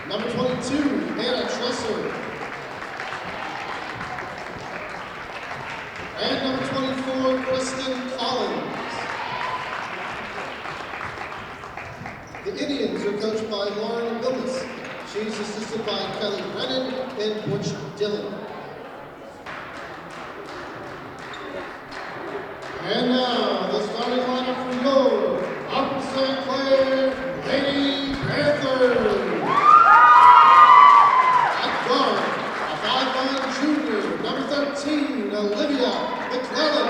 Number 22, Hannah Tresser. And number 24, Kristen Collins. The Indians are coached by Lauren Willis. She's assisted by Kelly Brennan and Butch Dillon. And now, the starting lineup for your Upper Clare Lady Panthers. At guard, a 5'9" junior, number 13, Olivia McClellan.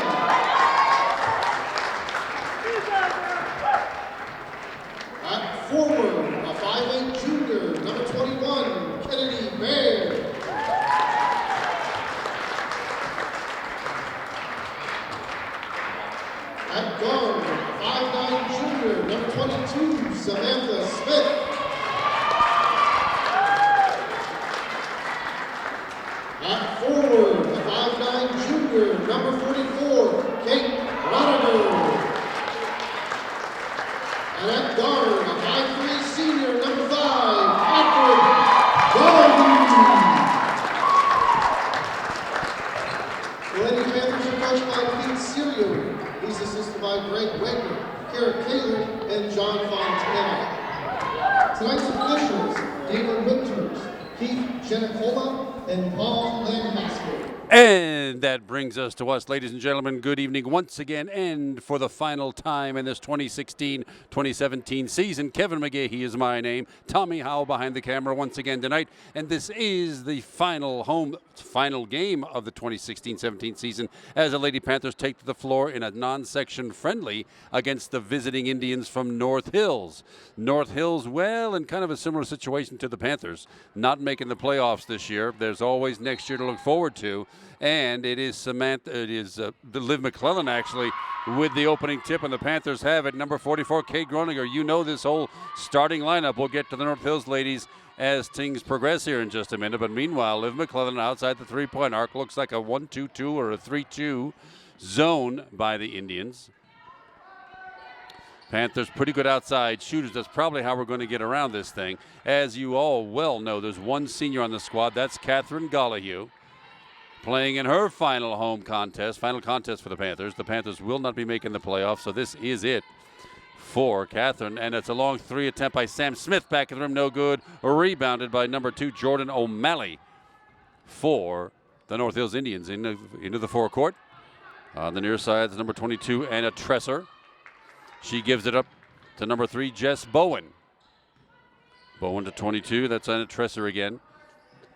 At forward, a 5'8" junior, number 21, Kennedy Baer. At guard, 5'9" junior, number 22, Samantha Smith. At forward, a 5'9" junior, number 44, Kate Rodiger. And at guard, a 5'3" senior, number 5, Catherine Donahue. The Lady Panthers are coached by Pete Serio. He's assisted by Greg Wagner, Kara Kaler, and John Fontana. Tonight's officials, David Winters, Keith Jenicola, and Paul Lancaster. And that brings us to us, ladies and gentlemen. Good evening once again, and for the final time in this 2016-2017 season. Kevin McGahey is my name. Tommy Howell behind the camera once again tonight. And this is the final game of the 2016-17 season as the Lady Panthers take to the floor in a non-section friendly against the visiting Indians from North Hills. North Hills, well, in kind of a similar situation to the Panthers, not making the playoffs this year. There's always next year to look forward to. And it is Liv McClellan actually with the opening tip, and the Panthers have it. Number 44, Kate Groninger. You know this whole starting lineup. We'll get to the North Hills ladies as things progress here in just a minute. But meanwhile, Liv McClellan outside the three-point arc. Looks like a 1-2-2 or a 3-2 zone by the Indians. Panthers pretty good outside shooters. That's probably how we're going to get around this thing. As you all well know, there's one senior on the squad. That's Catherine Gollihue, playing in her final contest for the Panthers. The Panthers will not be making the playoffs, so this is it for Catherine. And it's a long three attempt by Sam Smith. Back of the rim, no good. Rebounded by number 2, Jordan O'Malley for the North Hills Indians into the forecourt. On the near side, it's number 22, Anna Tresser. She gives it up to number 3, Jess Bowen. Bowen to 22. That's Anna Tresser again.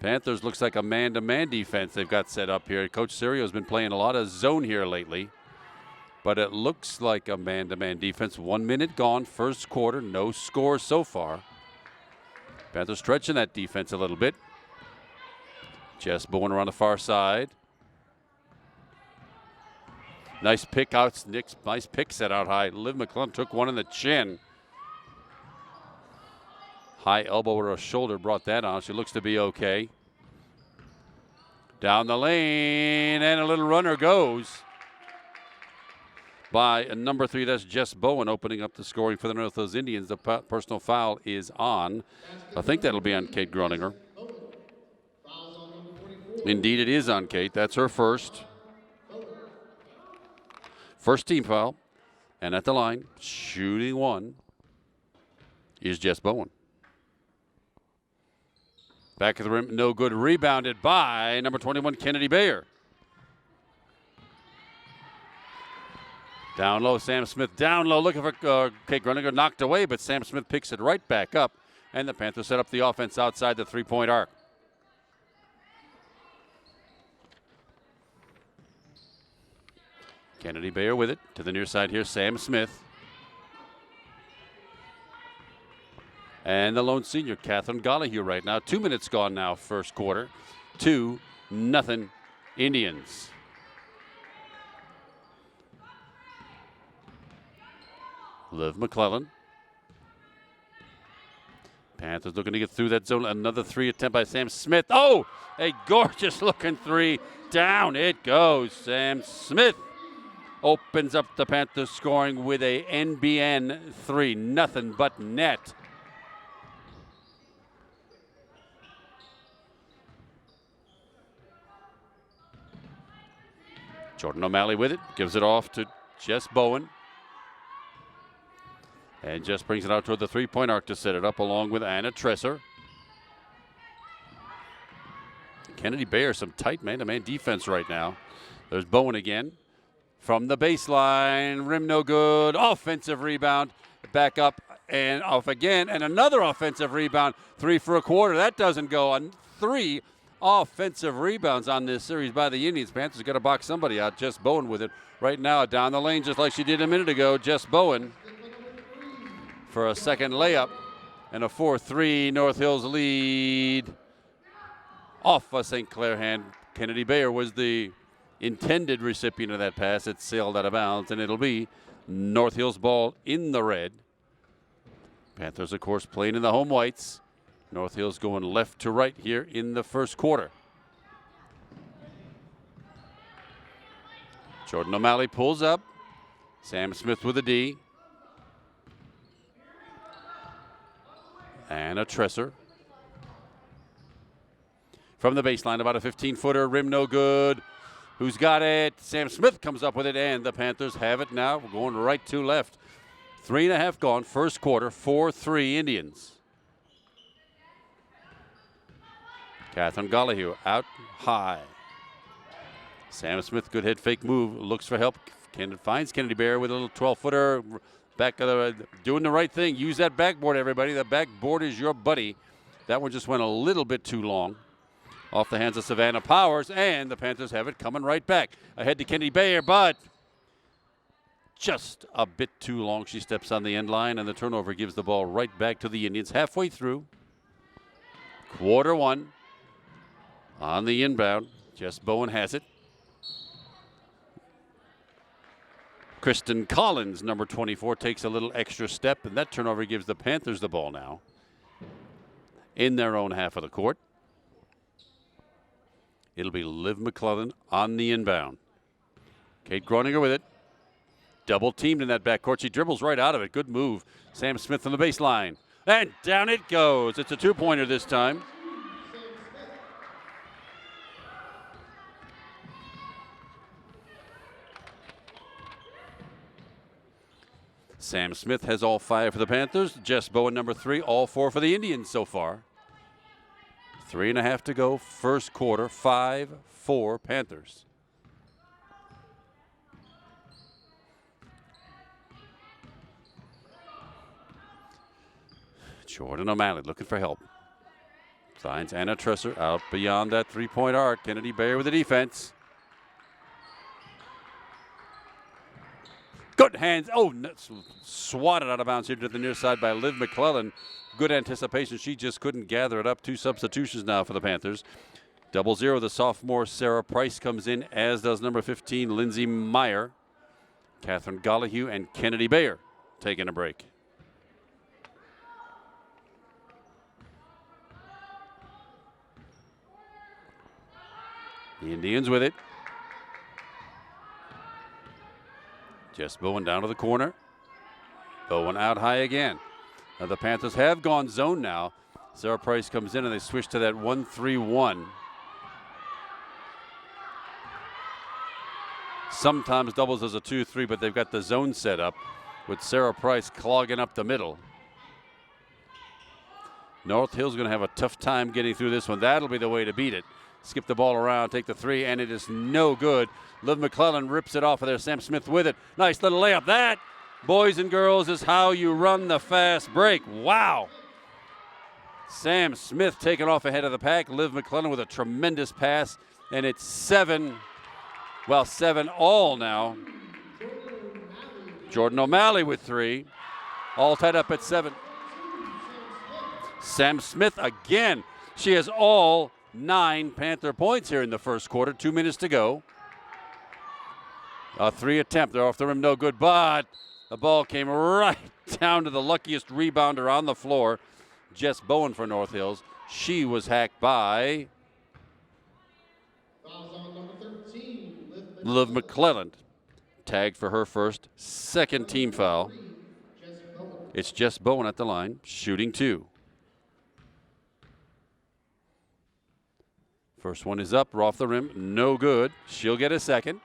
Panthers looks like a man-to-man defense they've got set up here. Coach Serio's been playing a lot of zone here lately, but it looks like a man-to-man defense. 1 minute gone, first quarter, no score so far. Panthers stretching that defense a little bit. Jess Bowen around the far side. Nice pick out, Nick's nice pick set out high. Liv McClellan took one in the chin. High elbow or a shoulder brought that on. She looks to be okay. Down the lane, and a little runner goes by number 3. That's Jess Bowen opening up the scoring for the North Hills Indians. The personal foul is on. I think that'll be on Kate Groninger. Indeed, it is on Kate. That's her first. First team foul. And at the line, shooting one, is Jess Bowen. Back of the rim, no good. Rebounded by number 21, Kennedy Baer. Down low, Sam Smith down low, looking for Kate Groninger, knocked away, but Sam Smith picks it right back up, and the Panthers set up the offense outside the three-point arc. Kennedy Baer with it. To the near side here, Sam Smith. And the lone senior, Catherine Gollihue right now. 2 minutes gone now, first quarter. 2-0 Indians. Liv McClellan. Panthers looking to get through that zone. Another three attempt by Sam Smith. Oh, a gorgeous looking three. Down it goes. Sam Smith opens up the Panthers scoring with a NBN 3. Nothing but net. Jordan O'Malley with it, gives it off to Jess Bowen. And Jess brings it out toward the three-point arc to set it up along with Anna Tresser. Kennedy Bayer, some tight man-to-man defense right now. There's Bowen again. From the baseline, rim no good. Offensive rebound. Back up and off again. And another offensive rebound. 3 for a quarter. That doesn't go on. 3 offensive rebounds on this series by the Indians. Panthers got to box somebody out. Jess Bowen with it right now down the lane just like she did a minute ago. Jess Bowen for a second layup and a 4-3 North Hills lead off a St. Clair hand. Kennedy Bayer was the intended recipient of that pass. It sailed out of bounds, and it'll be North Hills ball in the red. Panthers, of course, playing in the home whites. North Hills going left to right here in the first quarter. Jordan O'Malley pulls up. Sam Smith with a D. Anna Tresser. From the baseline, about a 15-footer, rim no good. Who's got it? Sam Smith comes up with it, and the Panthers have it now. We're going right to left. 3.5 gone, first quarter, 4-3 Indians. Catherine Gollihue out high. Sam Smith, good head fake move, looks for help. Finds Kennedy Bayer with a little 12-footer. Back of the, doing the right thing. Use that backboard, everybody. The backboard is your buddy. That one just went a little bit too long. Off the hands of Savannah Powers, and the Panthers have it coming right back. Ahead to Kennedy Bayer, but just a bit too long. She steps on the end line, and the turnover gives the ball right back to the Indians halfway through. Quarter one. On the inbound, Jess Bowen has it. Kristen Collins, number 24, takes a little extra step, and that turnover gives the Panthers the ball now in their own half of the court. It'll be Liv McClellan on the inbound. Kate Groninger with it. Double teamed in that backcourt. She dribbles right out of it. Good move. Sam Smith on the baseline. And down it goes. It's a two-pointer this time. Sam Smith has all 5 for the Panthers. Jess Bowen, number 3, all 4 for the Indians so far. 3.5 to go, first quarter, 5-4 Panthers. Jordan O'Malley looking for help. Finds Anna Tresser out beyond that three-point arc. Kennedy Bayer with the defense. Good hands. Oh, swatted out of bounds here to the near side by Liv McClellan. Good anticipation. She just couldn't gather it up. 2 substitutions now for the Panthers. 0-0. The sophomore Sarah Price comes in, as does number 15, Lindsay Meyer. Catherine Gollihue and Kennedy Bayer taking a break. The Indians with it. Jess Bowen down to the corner. Bowen out high again. Now the Panthers have gone zone now. Sarah Price comes in and they switch to that 1-3-1. Sometimes doubles as a 2-3, but they've got the zone set up with Sarah Price clogging up the middle. North Hill's going to have a tough time getting through this one. That'll be the way to beat it. Skip the ball around, take the 3, and it is no good. Liv McClellan rips it off of there. Sam Smith with it. Nice little layup. That, boys and girls, is how you run the fast break. Wow. Sam Smith taking off ahead of the pack. Liv McClellan with a tremendous pass, and it's 7 all now. Jordan O'Malley with 3. All tied up at 7. Sam Smith again. She has all 9 Panther points here in the first quarter. 2 minutes to go. A 3 attempt. They're off the rim, no good, but the ball came right down to the luckiest rebounder on the floor, Jess Bowen for North Hills. She was hacked by Liv McClellan. Tagged for her first, second team foul. It's Jess Bowen at the line, shooting 2. First one is up, off the rim, no good. She'll get a second.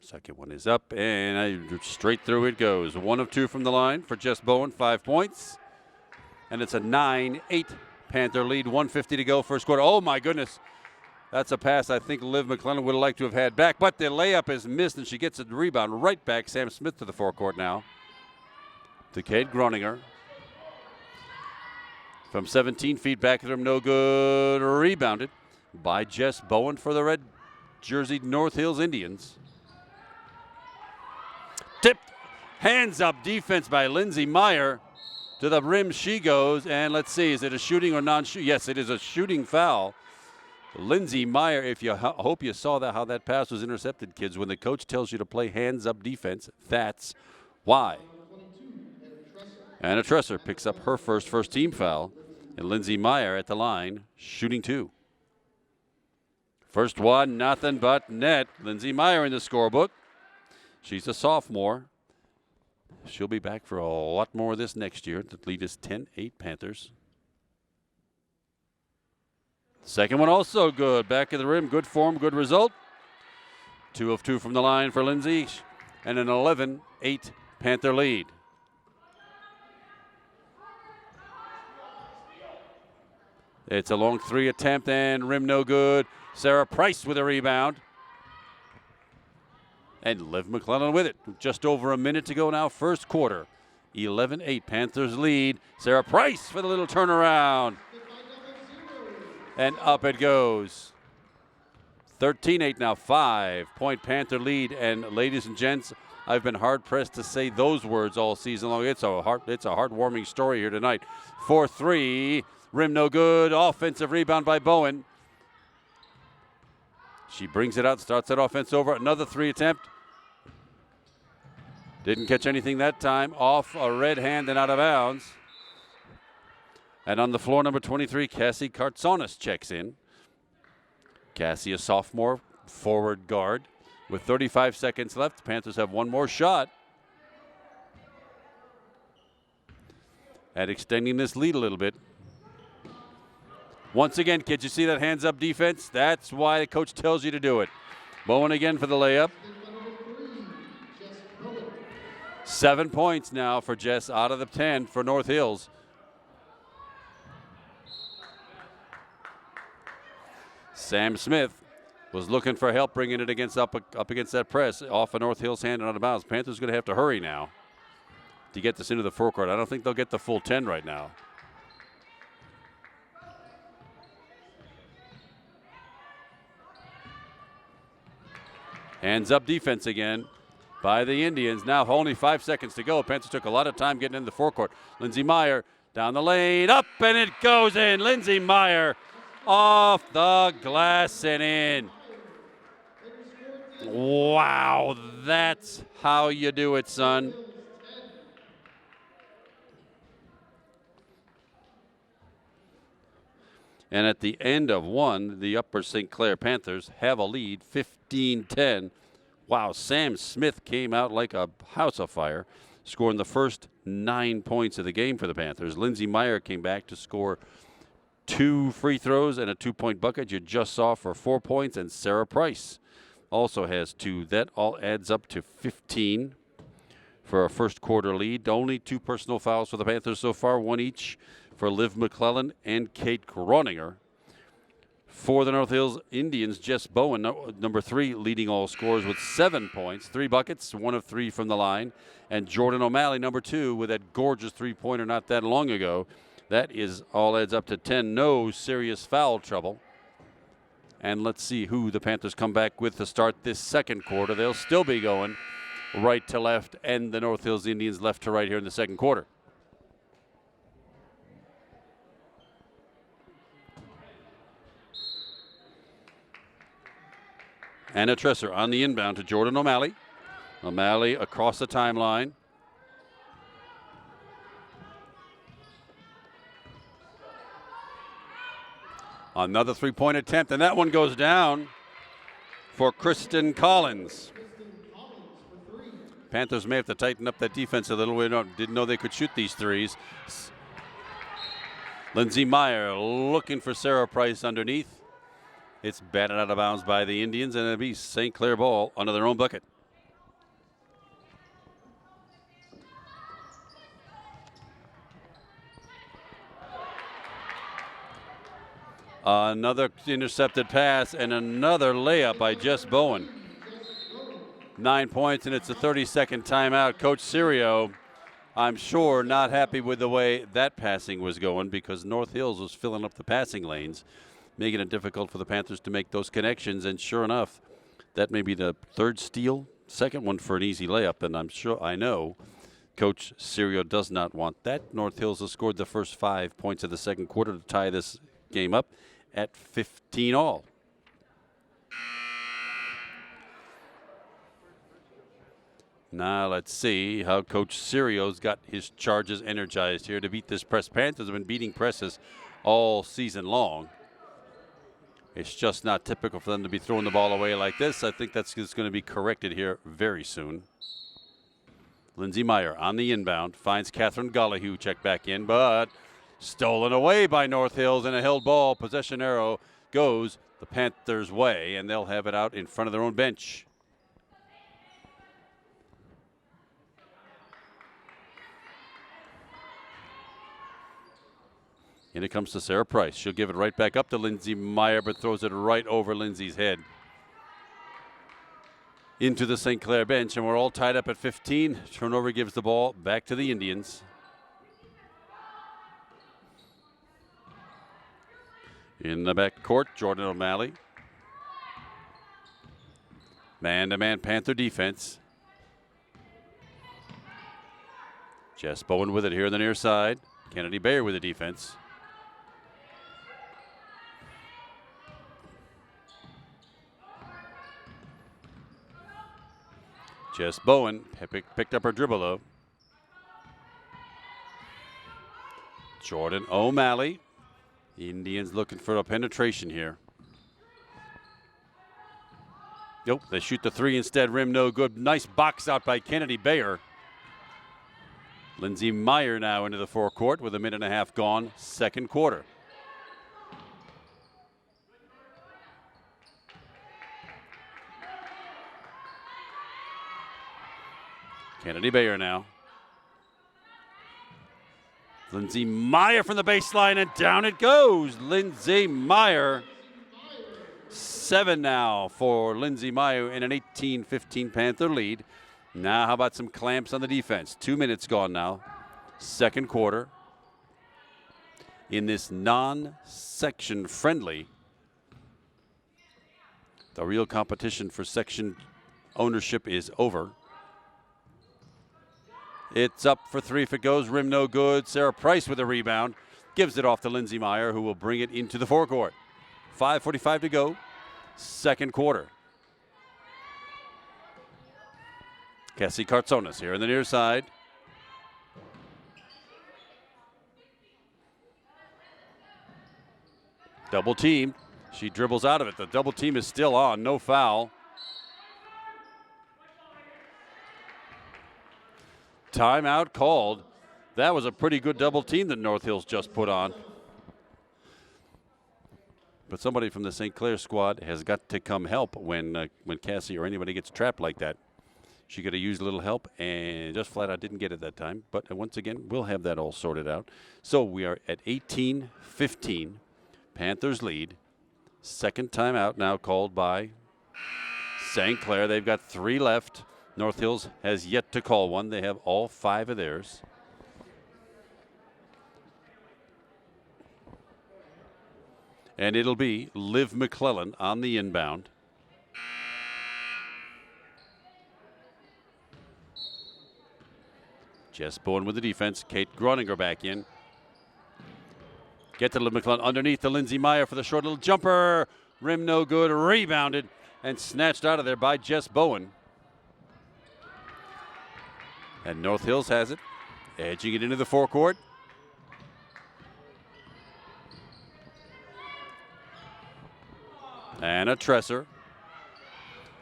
Second one is up, and straight through it goes. 1 of 2 from the line for Jess Bowen, 5 points. And it's a 9-8 Panther lead, 1:50 to go, first quarter. Oh, my goodness. That's a pass I think Liv McClellan would have liked to have had back, but the layup is missed, and she gets a rebound right back. Sam Smith to the forecourt now. To Kate Groninger. From 17 feet back at him, no good. Rebounded by Jess Bowen for the red jerseyed North Hills Indians. Tipped, hands up defense by Lindsay Meyer. To the rim she goes, and let's see, is it a shooting or non-shooting? Yes, it is a shooting foul. Lindsay Meyer, if you hope you saw that how that pass was intercepted, kids. When the coach tells you to play hands-up defense, that's why. Anna Tresser picks up her first team foul, and Lindsay Meyer at the line, shooting 2. First one, nothing but net. Lindsay Meyer in the scorebook. She's a sophomore. She'll be back for a lot more of this next year. The lead is 10-8 Panthers. Second one also good. Back of the rim, good form, good result. 2 of 2 from the line for Lindsay, and an 11-8 Panther lead. It's a long 3 attempt, and rim no good. Sarah Price with a rebound. And Liv McClellan with it. Just over a minute to go now, first quarter. 11-8 Panthers lead. Sarah Price for the little turnaround. And up it goes. 13-8 now, 5-point Panther lead. And ladies and gents, I've been hard pressed to say those words all season long. It's a heartwarming story here tonight. 4-3, rim no good. Offensive rebound by Bowen. She brings it out, starts that offense over. Another 3 attempt. Didn't catch anything that time. Off a red hand and out of bounds. And on the floor, number 23, Cassie Kartsonis checks in. Cassie, a sophomore forward guard. With 35 seconds left, the Panthers have one more shot at extending this lead a little bit. Once again, kids, you see that hands-up defense? That's why the coach tells you to do it. Bowen again for the layup. 7 points now for Jess out of the 10 for North Hills. Sam Smith was looking for help bringing it against up against that press off of North Hills' hand and out of bounds. Panthers going to have to hurry now to get this into the forecourt. I don't think they'll get the full 10 right now. Hands up defense again by the Indians. Now only 5 seconds to go. Panthers took a lot of time getting into the forecourt. Lindsay Meyer down the lane, up, and it goes in. Lindsay Meyer off the glass and in. Wow, that's how you do it, son. And at the end of one, the Upper St. Clair Panthers have a lead, 15-10. Wow, Sam Smith came out like a house of fire, scoring the first 9 points of the game for the Panthers. Lindsay Meyer came back to score 2 free throws and a 2-point bucket you just saw for 4 points, and Sarah Price also has 2. That all adds up to 15 for a first quarter lead. Only 2 personal fouls for the Panthers so far, 1 each for Liv McClellan and Kate Groninger. For the North Hills Indians, Jess Bowen, number 3, leading all scorers with 7 points, 3 buckets, 1 of 3 from the line. And Jordan O'Malley, number 2, with that gorgeous 3-pointer not that long ago. That is all adds up to 10. No serious foul trouble. And let's see who the Panthers come back with to start this second quarter. They'll still be going right to left, and the North Hills Indians left to right here in the second quarter. Anna Tresser on the inbound to Jordan O'Malley. O'Malley across the timeline. Another 3-point attempt, and that one goes down for Kristen Collins. Panthers may have to tighten up that defense a little. We didn't know they could shoot these threes. Lindsay Meyer looking for Sarah Price underneath. It's batted out of bounds by the Indians, and it'll be St. Clair ball under their own bucket. Another intercepted pass and another layup by Jess Bowen. 9 points, and it's a 30-second timeout. Coach Serio, I'm sure, not happy with the way that passing was going because North Hills was filling up the passing lanes, making it difficult for the Panthers to make those connections. And sure enough, that may be the third steal, second one for an easy layup. And I know Coach Serio does not want that. North Hills has scored the first 5 points of the second quarter to tie this game up at 15 all. Now let's see how Coach Serio's got his charges energized here to beat this press. Panthers have been beating presses all season long. It's just not typical for them to be throwing the ball away like this. I think that's going to be corrected here very soon. Lindsey Meyer on the inbound finds Catherine Gollihue, check back in, but stolen away by North Hills, and a held ball. Possession arrow goes the Panthers' way, and they'll have it out in front of their own bench. And it comes to Sarah Price. She'll give it right back up to Lindsey Meyer, but throws it right over Lindsey's head into the St. Clair bench, and we're all tied up at 15. Turnover gives the ball back to the Indians. In the back court, Jordan O'Malley. Man-to-man Panther defense. Jess Bowen with it here on the near side. Kennedy Bayer with the defense. Jess Bowen picked up her dribble though. Jordan O'Malley. Indians looking for a penetration here. Nope, they shoot the three instead. Rim no good. Nice box out by Kennedy Bayer. Lindsey Meyer now into the forecourt with a minute and a half gone, second quarter. Kennedy Bayer now. Lindsey Meyer from the baseline, and down it goes. Lindsey Meyer. 7 now for Lindsey Meyer in an 18-15 Panther lead. Now how about some clamps on the defense? 2 minutes gone now. Second quarter. In this non-section friendly, the real competition for section ownership is over. It's up for three if it goes. Rim no good. Sarah Price with a rebound. Gives it off to Lindsey Meyer, who will bring it into the forecourt. 5:45 to go. Second quarter. Cassie Cartsonas here on the near side. Double team. She dribbles out of it. The double team is still on. No foul. Timeout called. That was a pretty good double team that North Hills just put on. But somebody from the St. Clair squad has got to come help when Cassie or anybody gets trapped like that. She could have used a little help and just flat out didn't get it that time. But once again, we'll have that all sorted out. So we are at 18-15. Panthers lead. Second timeout now called by St. Clair. They've got 3 left. North Hills has yet to call one. They have all 5 of theirs. And it'll be Liv McClellan on the inbound. Jess Bowen with the defense. Kate Groninger back in. Get to Liv McClellan underneath to Lindsey Meyer for the short little jumper. Rim no good. Rebounded and snatched out of there by Jess Bowen. And North Hills has it. Edging it into the forecourt. And a Tresser.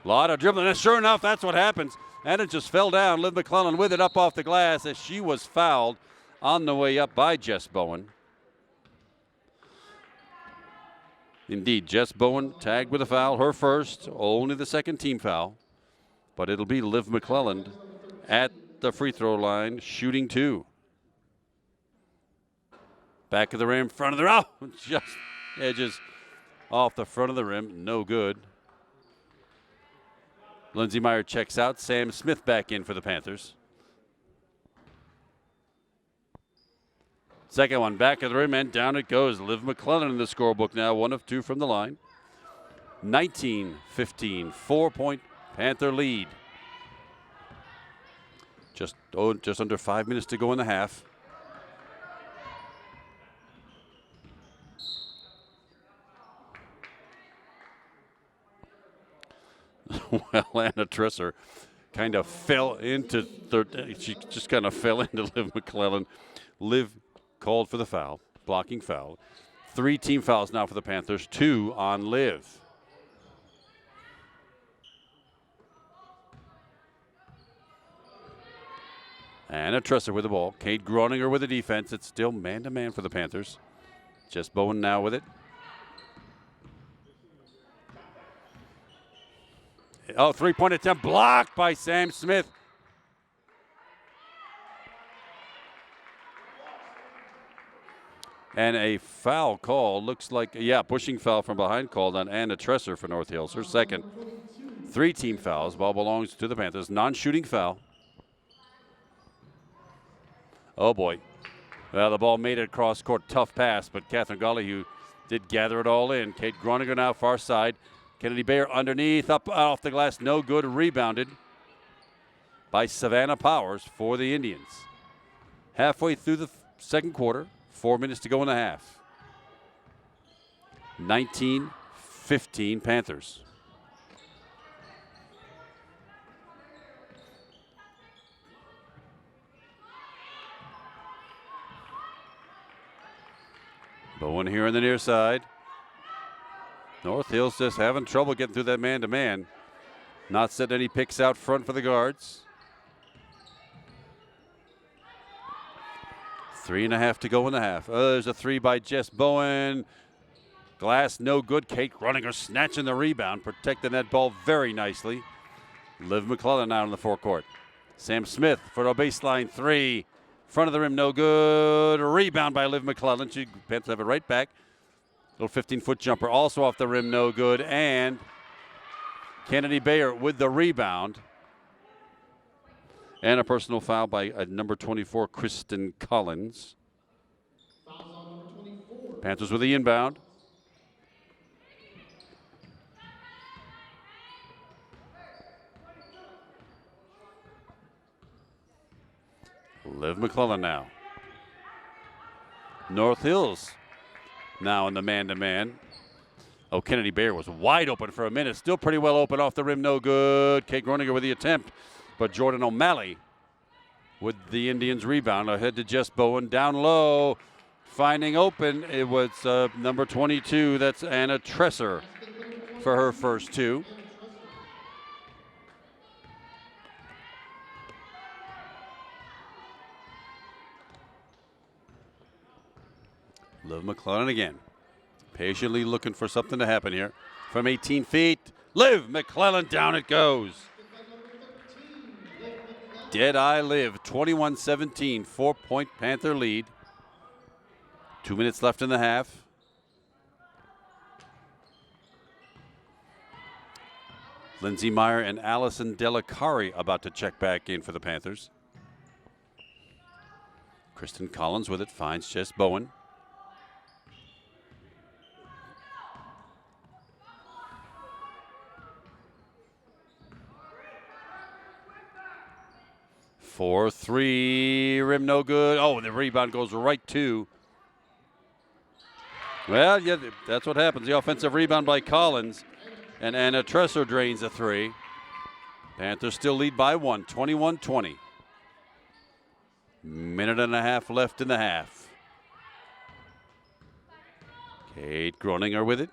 A lot of dribbling. And sure enough, that's what happens. And it just fell down. Liv McClellan with it up off the glass as she was fouled on the way up by Jess Bowen. Indeed, Jess Bowen tagged with a foul. Her first, only the second team foul. But it'll be Liv McClellan at the free throw line, shooting 2. Back of the rim, front of the row. Just edges off the front of the rim. No good. Lindsey Meyer checks out. Sam Smith back in for the Panthers. Second one back of the rim and down it goes. Liv McClellan in the scorebook now, 1 of 2 from the line. 19-15, 4-point Panther lead. Just under 5 minutes to go in the half. Well, Anna Tresser kind of fell into third. She just kind of fell into Liv McClellan. Liv called for the foul, blocking foul. 3 team fouls now for the Panthers, 2 on Liv. Anna Tresser with the ball. Kate Groninger with the defense. It's still man-to-man for the Panthers. Jess Bowen now with it. Oh, 3-point attempt blocked by Sam Smith. And a foul call. Looks like, pushing foul from behind called on Anna Tresser for North Hills. Her second. 3 team fouls. Ball belongs to the Panthers. Non-shooting foul. Oh, boy. Well, the ball made it across court. Tough pass, but Catherine Gollihue did gather it all in. Kate Groninger now far side. Kennedy Bayer underneath, up off the glass. No good. Rebounded by Savannah Powers for the Indians. Halfway through the second quarter. 4 minutes to go in the half. 19-15 Panthers. Bowen here on the near side. North Hills just having trouble getting through that man-to-man. Not setting any picks out front for the guards. 3.5 to go in the half. Oh, there's a 3 by Jess Bowen. Glass no good. Kate Groninger snatching the rebound, protecting that ball very nicely. Liv McClellan out on the forecourt. Sam Smith for a baseline 3. Front of the rim, no good. Rebound by Liv McClellan. She Panthers have it right back. Little 15-foot jumper also off the rim, no good. And Kennedy Bayer with the rebound. And a personal foul by number 24, Kristen Collins. Panthers with the inbound. Liv McClellan now. North Hills now in the man-to-man. Oh, Kennedy Bayer was wide open for a minute. Still pretty well open off the rim, no good. Kate Groninger with the attempt. But Jordan O'Malley with the Indians rebound. Ahead to Jess Bowen. Down low. Finding open. It was number 22. That's Anna Tresser for her first 2. Liv McClellan again. Patiently looking for something to happen here. From 18 feet. Liv McClellan, down it goes. Dead-eye Liv, 21-17, 4-point Panther lead. 2 minutes left in the half. Lindsey Meyer and Allison Delicari about to check back in for the Panthers. Kristen Collins with it, finds Jess Bowen. For 3, rim no good. Oh, the rebound goes right to. Well, yeah, that's what happens. The offensive rebound by Collins. And Anna Tresser drains a 3. Panthers still lead by 1, 21-20. Minute and a half left in the half. Kate Groninger with it.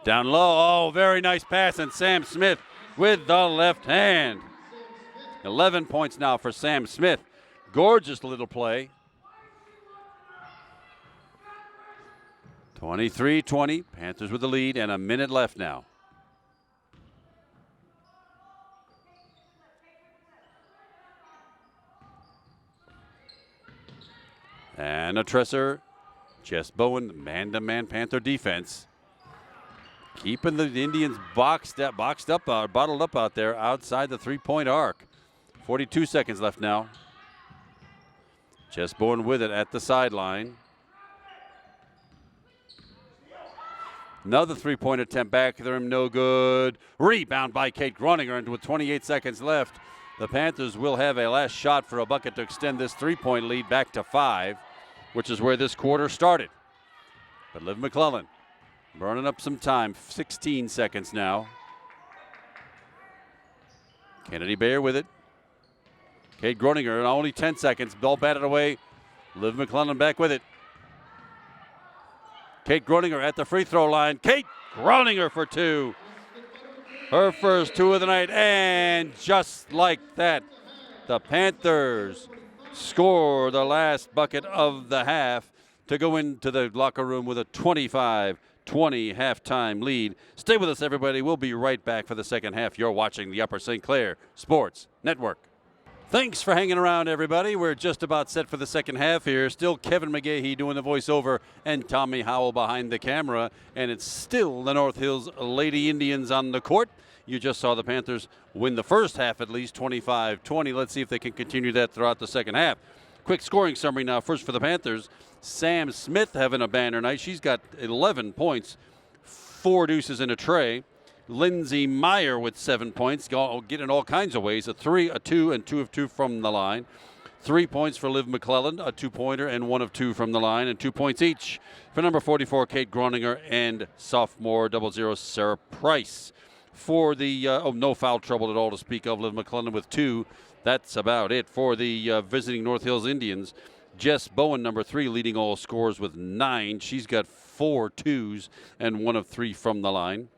Down low, oh, very nice pass, and Sam Smith with the left hand. 11 points now for Sam Smith. Gorgeous little play. 23-20, Panthers with the lead, and a minute left now. Anna Tresser, Jess Bowen, man-to-man Panther defense. Keeping the Indians bottled up out there outside the three-point arc. 42 seconds left now. Jess Bowen with it at the sideline. Another three-point attempt back there, no good. Rebound by Kate Groninger, and with 28 seconds left, the Panthers will have a last shot for a bucket to extend this three-point lead back to 5, which is where this quarter started. But Liv McClellan burning up some time, 16 seconds now. Kennedy Bayer with it. Kate Groninger, only 10 seconds, ball batted away. Liv McClellan back with it. Kate Groninger at the free throw line. Kate Groninger for 2. Her first 2 of the night, and just like that, the Panthers score the last bucket of the half to go into the locker room with a 25-20 halftime lead. Stay with us, everybody. We'll be right back for the second half. You're watching the Upper St. Clair Sports Network. Thanks for hanging around, everybody. We're just about set for the second half here. Still Kevin McGahey doing the voiceover and Tommy Howell behind the camera. And it's still the North Hills Lady Indians on the court. You just saw the Panthers win the first half at least, 25-20. Let's see if they can continue that throughout the second half. Quick scoring summary now. First for the Panthers, Sam Smith having a banner night. She's got 11 points, 4 deuces and a tray. Lindsay Meyer with 7 points, getting all kinds of ways. A 3, a 2, and 2 of 2 from the line. 3 points for Liv McClellan, a 2-pointer, and 1 of 2 from the line, and 2 points each for number 44, Kate Groninger, and sophomore 00 Sarah Price. For the, no foul trouble at all to speak of, Liv McClellan with 2. That's about it. For the visiting North Hills Indians, Jess Bowen, number 3, leading all scores with 9. She's got 4 twos and 1 of 3 from the line.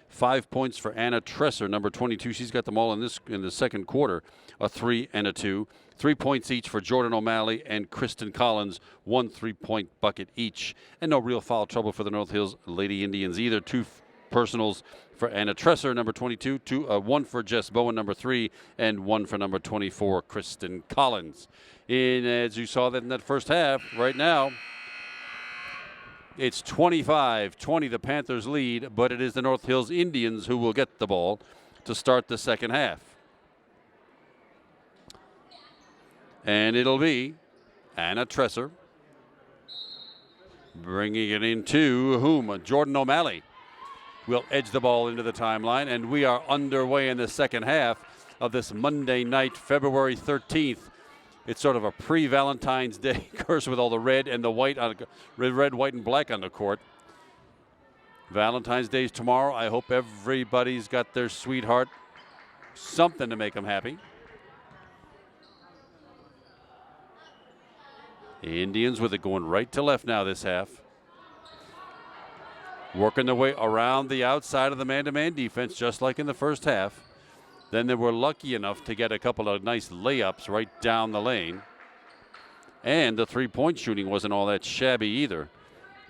5 points for Anna Tresser, number 22. She's got them all in the second quarter, a 3 and a 2. 3 points each for Jordan O'Malley and Kristen Collins, 1 3-point bucket each. And no real foul trouble for the North Hills Lady Indians either. 2 personals for Anna Tresser, number 22, 1 for Jess Bowen, number 3, and 1 for number 24, Kristen Collins. As you saw that in that first half, right now, it's 25-20, the Panthers lead, but it is the North Hills Indians who will get the ball to start the second half. And it'll be Anna Tresser bringing it into whom? Jordan O'Malley will edge the ball into the timeline, and we are underway in the second half of this Monday night, February 13th. It's sort of a pre-Valentine's Day curse with all the red and the white, red, white, and black on the court. Valentine's Day's tomorrow. I hope everybody's got their sweetheart something to make them happy. The Indians with it going right to left now this half. Working their way around the outside of the man-to-man defense, just like in the first half. Then they were lucky enough to get a couple of nice layups right down the lane. And the three-point shooting wasn't all that shabby either.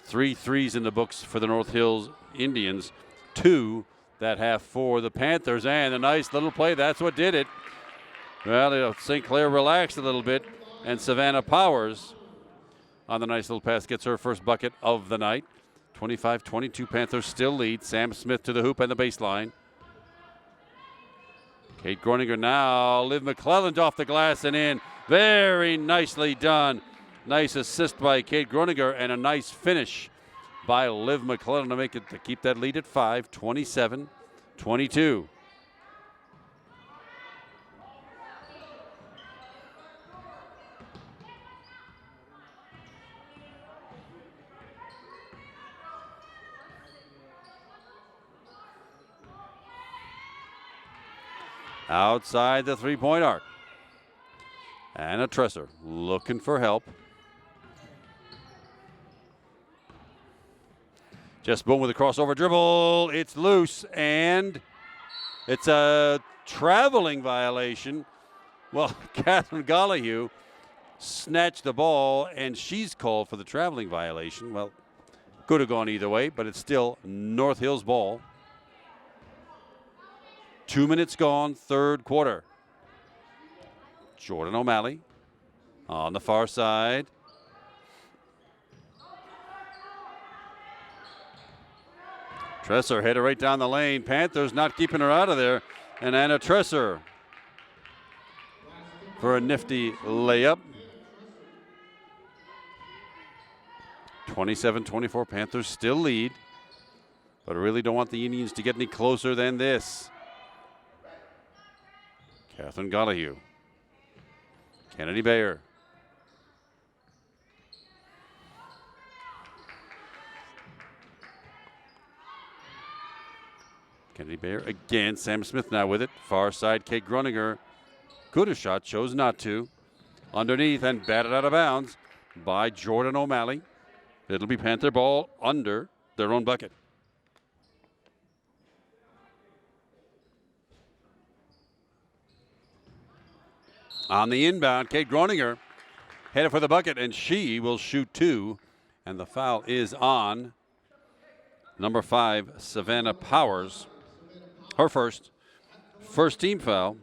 3 threes in the books for the North Hills Indians. 2 that half for the Panthers. And a nice little play. That's what did it. Well, St. Clair relaxed a little bit. And Savannah Powers on the nice little pass gets her first bucket of the night. 25-22, Panthers still lead. Sam Smith to the hoop and the baseline. Kate Groninger now. Liv McClellan off the glass and in. Very nicely done. Nice assist by Kate Groninger and a nice finish by Liv McClellan to keep that lead at 5, 27-22. Outside the three-point arc. Anna Tresser looking for help. Jess Bowen with a crossover dribble. It's loose, and it's a traveling violation. Well, Catherine Gollihue snatched the ball, and she's called for the traveling violation. Well, could have gone either way, but it's still North Hills ball. 2 minutes gone, third quarter. Jordan O'Malley On the far side. Tresser headed right down the lane. Panthers not keeping her out of there. And Anna Tresser for a nifty layup. 27-24, Panthers still lead. But I really don't want the Indians to get any closer than this. Catherine Gollihue. Kennedy Bayer. Kennedy Bayer again. Sam Smith now with it. Far side, Kate Gruninger. Good a shot, chose not to. Underneath and batted out of bounds by Jordan O'Malley. It'll be Panther ball under their own bucket. On the inbound, Kate Groninger headed for the bucket, and she will shoot two. And the foul is on number 5, Savannah Powers. Her first team foul.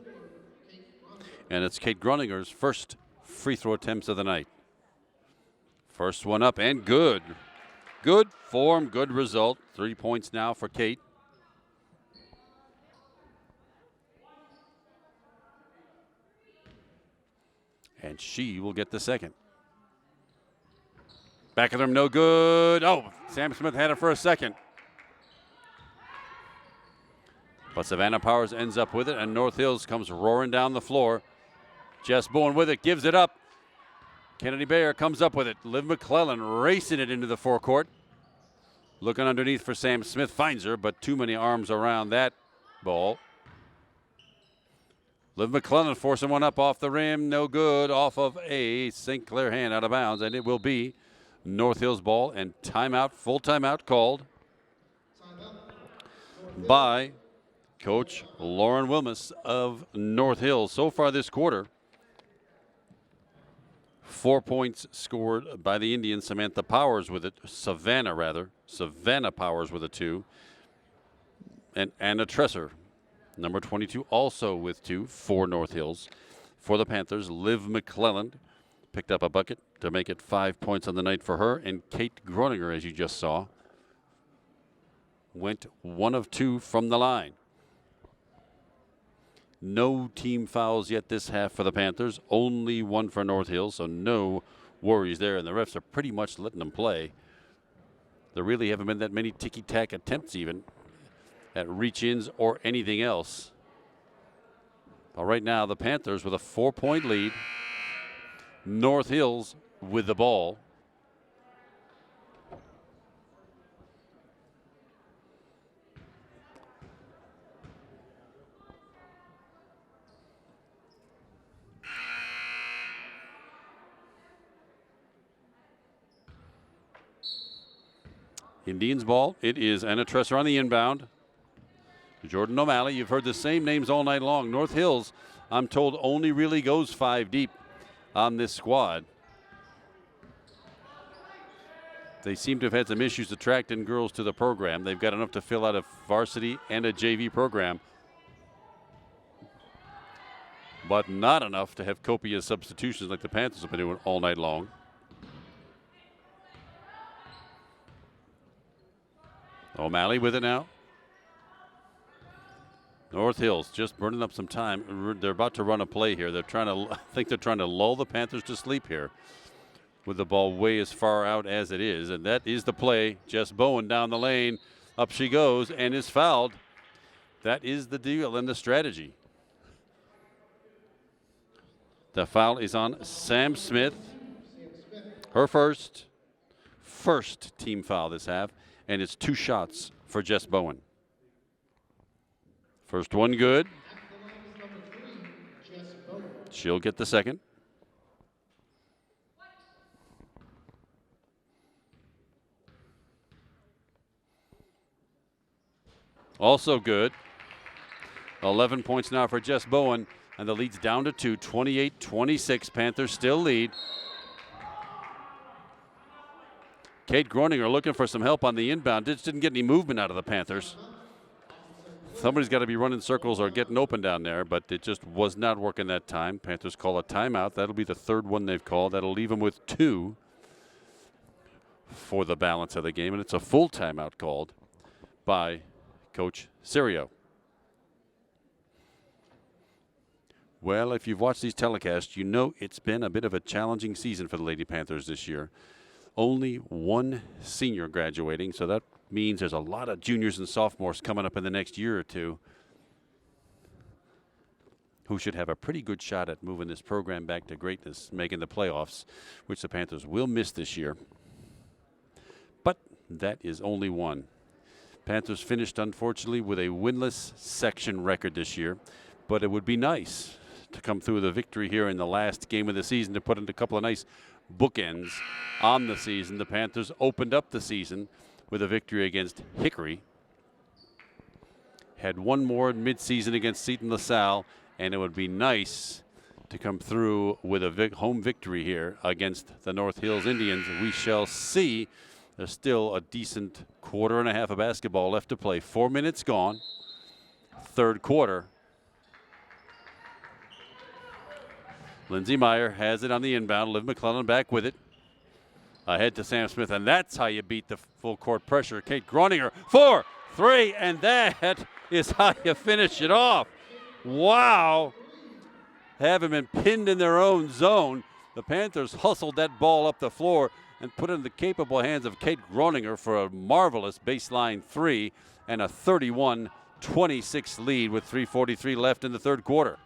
And it's Kate Groninger's first free throw attempts of the night. First one up and good. Good form, good result. 3 points now for Kate. And she will get the second. Back of them, no good. Oh, Sam Smith had it for a second. But Savannah Powers ends up with it, and North Hills comes roaring down the floor. Jess Bowen with it, gives it up. Kennedy Bayer comes up with it. Liv McClellan racing it into the forecourt. Looking underneath for Sam Smith, finds her, but too many arms around that ball. Liv McClellan forcing one up off the rim, no good, off of a St. Clair hand out of bounds, and it will be North Hills ball, and timeout, full timeout called by Coach Lauren Wilmus of North Hills. So far this quarter, 4 points scored by the Indians. Savannah Powers with a 2. And Anna Tresser, number 22, also with 2 for North Hills. For the Panthers, Liv McClellan picked up a bucket to make it 5 points on the night for her. And Kate Groninger, as you just saw, went 1 of 2 from the line. No team fouls yet this half for the Panthers. Only 1 for North Hills, so no worries there. And the refs are pretty much letting them play. There really haven't been that many ticky-tack attempts even at reach-ins or anything else. But right now, the Panthers with a 4-point lead. North Hills with the ball. Indians ball. It is Anna Tresser on the inbound. Jordan O'Malley. You've heard the same names all night long. North Hills, I'm told, only really goes 5 deep on this squad. They seem to have had some issues attracting girls to the program. They've got enough to fill out a varsity and a JV program, but not enough to have copious substitutions like the Panthers have been doing all night long. O'Malley with it now. North Hills just burning up some time. They're about to run a play here. I think they're trying to lull the Panthers to sleep here with the ball way as far out as it is. And that is the play. Jess Bowen down the lane. Up she goes and is fouled. That is the deal and the strategy. The foul is on Sam Smith. Her first team foul this half. And it's 2 shots for Jess Bowen. First one good. She'll get the second. Also good. 11 points now for Jess Bowen, and the lead's down to 2, 28-26. Panthers still lead. Kate Groninger looking for some help on the inbound. Just didn't get any movement out of the Panthers. Somebody's got to be running circles or getting open down there, but it just was not working that time. Panthers call a timeout. That'll be the third one they've called. That'll leave them with 2 for the balance of the game, and it's a full timeout called by Coach Serio. Well, if you've watched these telecasts, you know it's been a bit of a challenging season for the Lady Panthers this year. Only 1 senior graduating, so that means there's a lot of juniors and sophomores coming up in the next year or two who should have a pretty good shot at moving this program back to greatness, making the playoffs, which the Panthers will miss this year. But that is only 1. Panthers finished, unfortunately, with a winless section record this year, but it would be nice to come through with a victory here in the last game of the season to put in a couple of nice bookends on the season. The Panthers opened up the season with a victory against Hickory. Had 1 more midseason against Seton LaSalle, and it would be nice to come through with a home victory here against the North Hills Indians. We shall see. There's still a decent quarter and a half of basketball left to play. 4 minutes gone. Third quarter. Lindsey Meyer has it on the inbound. Liv McClellan back with it. Ahead to Sam Smith, and that's how you beat the full court pressure. Kate Groninger, 4, 3, and that is how you finish it off. Wow. Having been pinned in their own zone, the Panthers hustled that ball up the floor and put it in the capable hands of Kate Groninger for a marvelous baseline 3 and a 31-26 lead with 3:43 left in the third quarter.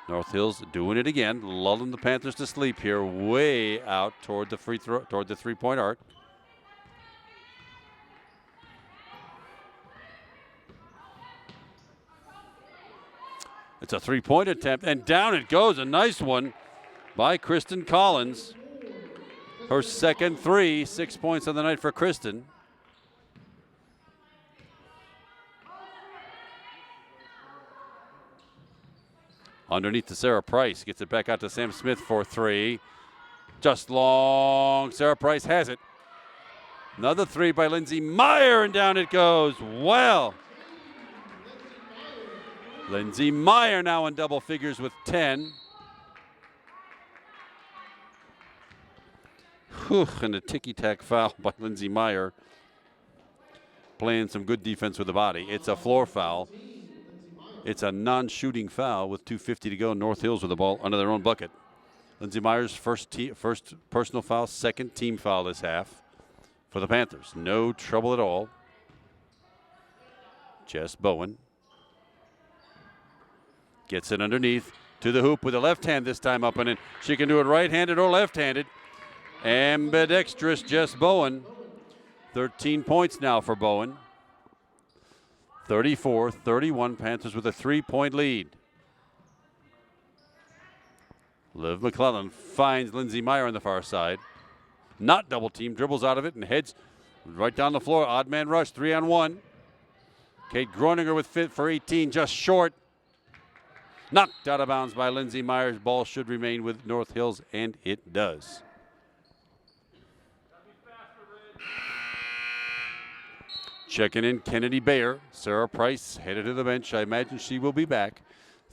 North Hills doing it again, lulling the Panthers to sleep here, way out toward the free throw, toward the three-point arc. It's a three-point attempt, and down it goes. A nice one by Kristen Collins. Her second 3, 6 points on the night for Kristen. Underneath to Sarah Price. Gets it back out to Sam Smith for 3. Just long. Sarah Price has it. Another 3 by Lindsey Meyer, and down it goes. Well. Lindsey Meyer now in double figures with 10. Whew, and a ticky-tack foul by Lindsey Meyer. Playing some good defense with the body. It's a floor foul. It's a non-shooting foul with 2:50 to go. North Hills with the ball under their own bucket. Lindsey Meyer's first personal foul, second team foul this half for the Panthers. No trouble at all. Jess Bowen gets it underneath to the hoop with the left hand this time up and in. She can do it right-handed or left-handed. Ambidextrous Jess Bowen. 13 points now for Bowen. 34-31, Panthers with a 3-point lead. Liv McClellan finds Lindsey Meyer on the far side. Not double team, dribbles out of it and heads right down the floor. Odd man rush, 3-on-1. Kate Groninger with fit for 18, just short. Knocked out of bounds by Lindsey Meyer's. Ball should remain with North Hills, and it does. Checking in Kennedy Bayer. Sarah Price headed to the bench. I imagine she will be back.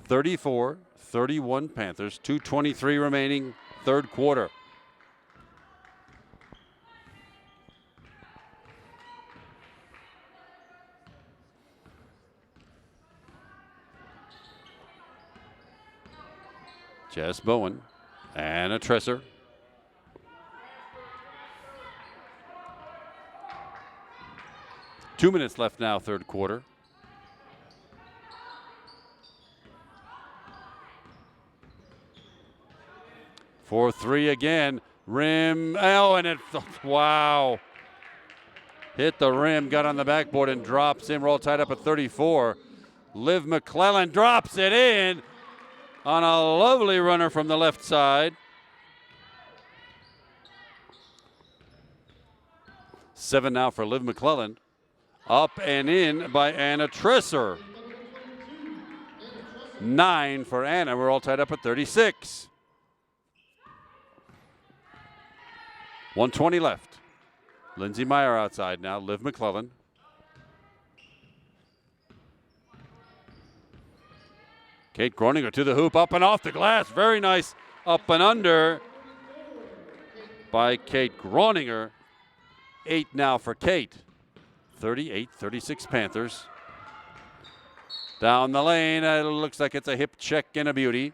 34-31 Panthers. 2:23 remaining, third quarter. Jess Bowen, Anna Tresser. Two minutes left now, third quarter. For 3 again. Rim. Oh, and it, wow. Hit the rim, got on the backboard and drops in. We're all tied up at 34. Liv McClellan drops it in on a lovely runner from the left side. 7 now for Liv McClellan. Up and in by Anna Tresser. 9 for Anna. We're all tied up at 36. 1:20 left. Lindsey Meyer outside now. Liv McClellan. Kate Groninger to the hoop, up and off the glass. Very nice up and under by Kate Groninger. 8 now for Kate. 38-36 Panthers. Down the lane, it looks like it's a hip check and a beauty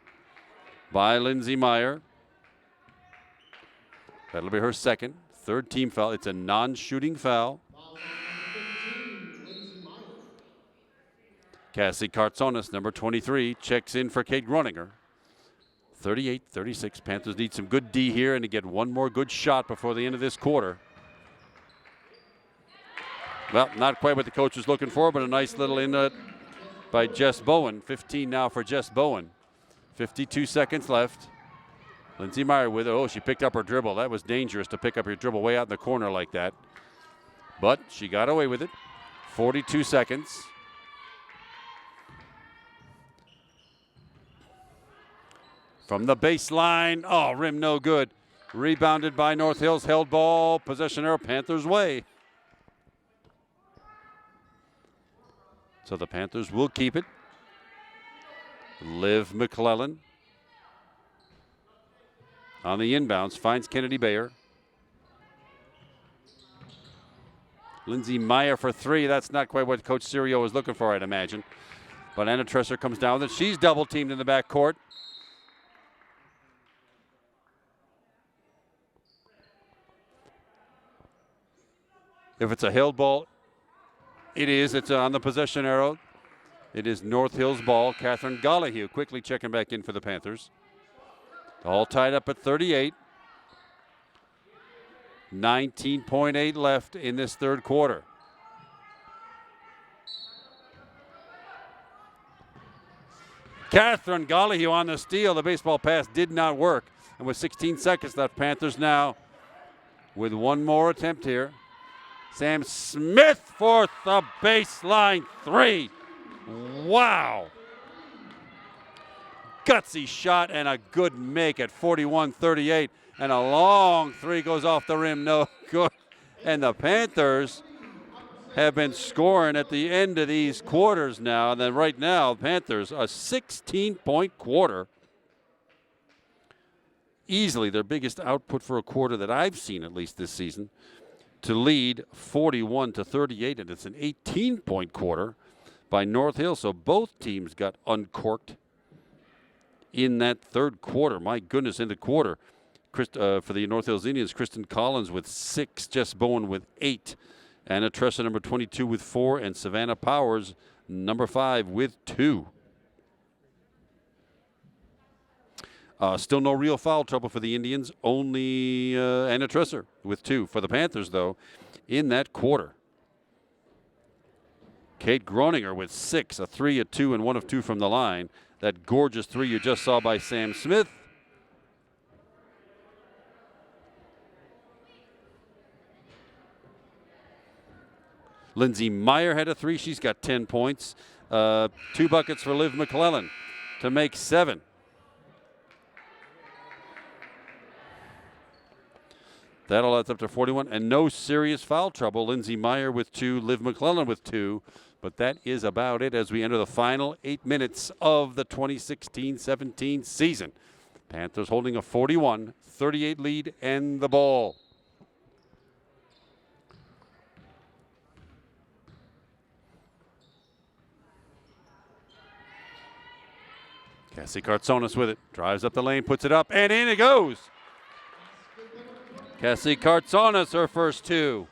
by Lindsay Meyer. That'll be her second. Third team foul. It's a non-shooting foul. Cassie Kartsonis, number 23, checks in for Kate Groninger. 38-36. Panthers need some good D here and to get one more good shot before the end of this quarter. Well, not quite what the coach was looking for, but a nice little inlet by Jess Bowen. 15 now for Jess Bowen. 52 seconds left. Lindsay Meyer with it. Oh, she picked up her dribble. That was dangerous to pick up your dribble way out in the corner like that. But she got away with it. 42 seconds. From the baseline. Oh, rim no good. Rebounded by North Hills. Held ball. Possession arrow Panthers way. So the Panthers will keep it. Liv McClellan on the inbounds finds Kennedy Bayer. Lindsay Meyer for 3. That's not quite what Coach Serio was looking for, I'd imagine. But Anna Tresser comes down with it. She's double teamed in the backcourt. If it's a held ball, it is. It's on the possession arrow. It is North Hills ball. Catherine Gollihue quickly checking back in for the Panthers. All tied up at 38. 19.8 left in this third quarter. Catherine Gollihue on the steal. The baseball pass did not work. And with 16 seconds left, Panthers now with one more attempt here. Sam Smith for the baseline 3. Wow. Gutsy shot and a good make at 41-38. And a long 3 goes off the rim. No good. And the Panthers have been scoring at the end of these quarters now. And then right now, Panthers, a 16-point quarter. Easily their biggest output for a quarter that I've seen, at least this season, to lead 41-38. And it's an 18-point quarter by North Hill. So both teams got uncorked in that third quarter. My goodness, in the quarter. For the North Hills Indians, Kristen Collins with 6, Jess Bowen with 8, Anna Tresser, number 22, with 4, and Savannah Powers, number 5, with 2. Still no real foul trouble for the Indians, only Anna Tresser with 2. For the Panthers, though, in that quarter, Kate Groninger with 6, a 3, a 2, and 1 of 2 from the line. That gorgeous 3 you just saw by Sam Smith. Lindsay Meyer had a 3. She's got 10 points. 2 buckets for Liv McClellan to make 7. That'll add up to 41. And no serious foul trouble. Lindsay Meyer with 2, Liv McClellan with 2. But that is about it as we enter the final 8 minutes of the 2016-17 season. Panthers holding a 41-38 lead and the ball. Cassie Kartsonis with it. Drives up the lane, puts it up, and in it goes. Cassie Kartsonis, her first 2.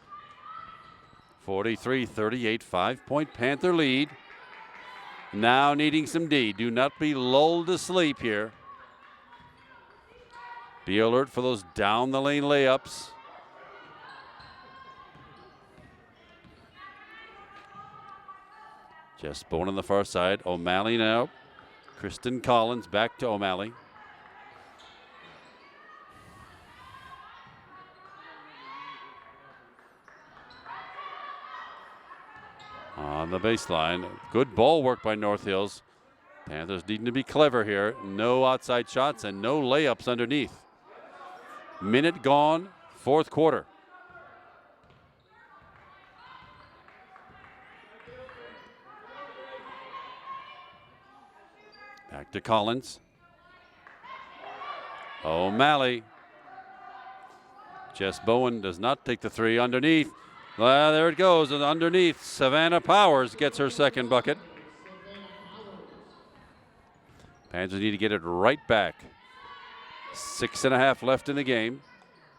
43-38, 5-point Panther lead. Now needing some D. Do not be lulled to sleep here. Be alert for those down the lane layups. Jess Bowen on the far side. O'Malley now. Kristen Collins back to O'Malley. On the baseline. Good ball work by North Hills. Panthers needing to be clever here. No outside shots and no layups underneath. Minute gone, fourth quarter. Back to Collins. O'Malley. Jess Bowen does not take the three. Underneath. Well, there it goes. And underneath, Savannah Powers gets her second bucket. Panthers need to get it right back. 6.5 left in the game.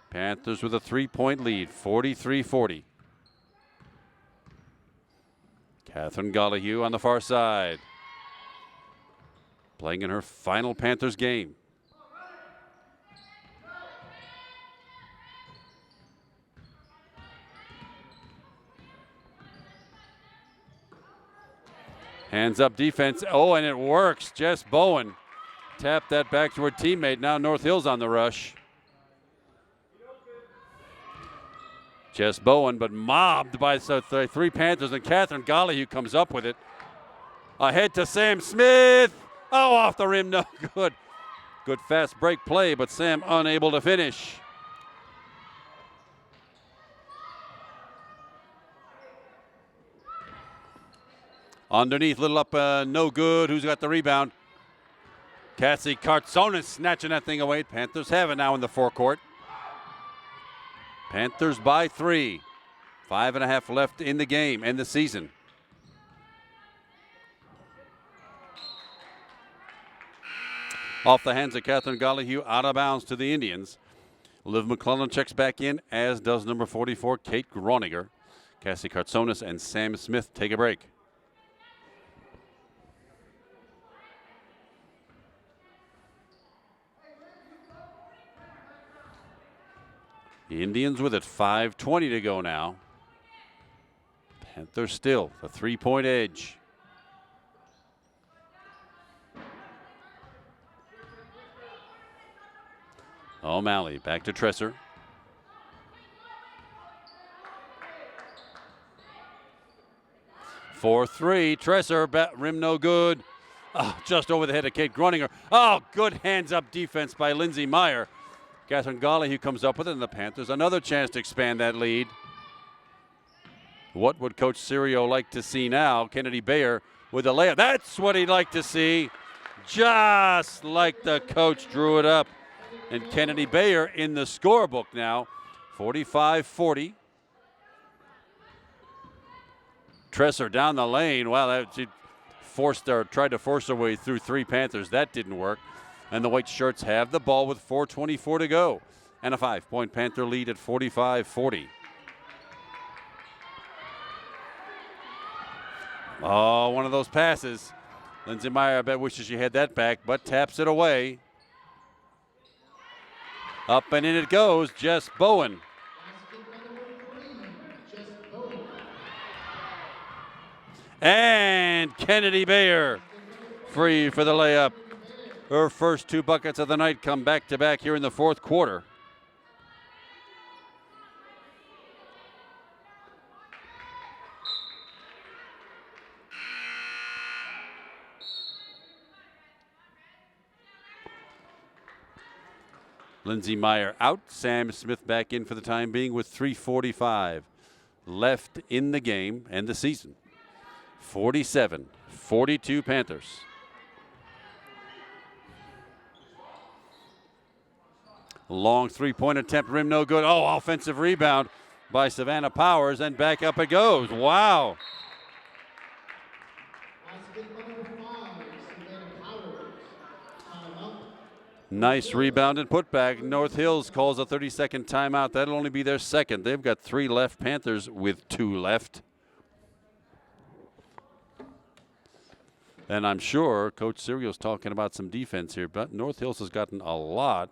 Panthers with a 3-point lead, 43-40. Catherine Gollihue on the far side. Playing in her final Panthers game. Hands up defense. Oh, and it works. Jess Bowen tapped that back to her teammate. Now North Hills on the rush. Jess Bowen, but mobbed by three Panthers, and Catherine Gollihue comes up with it. Ahead to Sam Smith. Oh, off the rim, no good. Good fast break play, but Sam unable to finish. Underneath, little up, no good. Who's got the rebound? Cassie Kartsonis snatching that thing away. Panthers have it now in the forecourt. Panthers by 3. 5.5 left in the game and the season. Off the hands of Catherine Gollihue, out of bounds to the Indians. Liv McClellan checks back in, as does number 44, Kate Groninger. Cassie Kartsonis and Sam Smith take a break. The Indians with it, 5:20 to go now. Panthers still the 3-point edge. O'Malley back to Tresser. For 3, Tresser, rim no good. Oh, just over the head of Kate Groninger. Oh, good hands up defense by Lindsay Meyer. Catherine Gollihue comes up with it, and the Panthers another chance to expand that lead. What would Coach Serio like to see now? Kennedy Bayer with a layup. That's what he'd like to see. Just like the coach drew it up. And Kennedy Bayer in the scorebook now, 45-40. Tresser down the lane. Wow, she tried to force her way through 3 Panthers. That didn't work. And the White Shirts have the ball with 4:24 to go. And a 5-point Panther lead at 45-40. Oh, one of those passes. Lindsay Meyer, I bet, wishes she had that back, but taps it away. Up and in it goes, Jess Bowen. And Kennedy Bayer free for the layup. Her first 2 buckets of the night come back to back here in the fourth quarter. Lindsay Meyer out. Sam Smith back in for the time being with 3:45 left in the game and the season. 47-42 Panthers. Long 3-point attempt, rim no good. Oh, offensive rebound by Savannah Powers, and back up it goes. Wow. Nice rebound and putback. North Hills calls a 30-second timeout. That'll only be their second. They've got 3 left. Panthers with 2 left. And I'm sure Coach Serio's talking about some defense here, but North Hills has gotten a lot.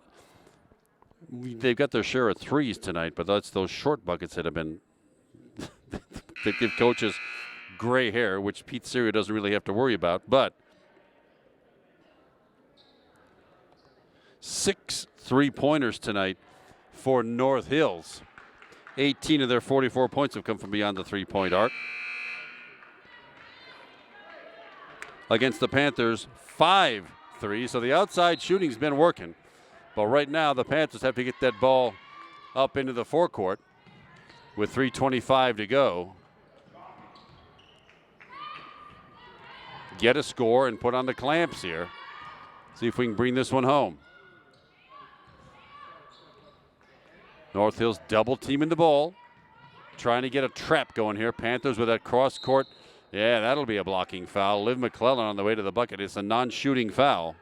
They've got their share of threes tonight, but that's those short buckets that have been they give coaches gray hair, which Pete Serio doesn't really have to worry about. But 6 3-pointers tonight for North Hills. 18 of their 44 points have come from beyond the 3-point arc. Against the Panthers, 5 threes. So the outside shooting's been working. But right now, the Panthers have to get that ball up into the forecourt with 3:25 to go. Get a score and put on the clamps here. See if we can bring this one home. North Hills double teaming the ball. Trying to get a trap going here. Panthers with that cross court. Yeah, that'll be a blocking foul. Liv McClellan on the way to the bucket. It's a non-shooting foul.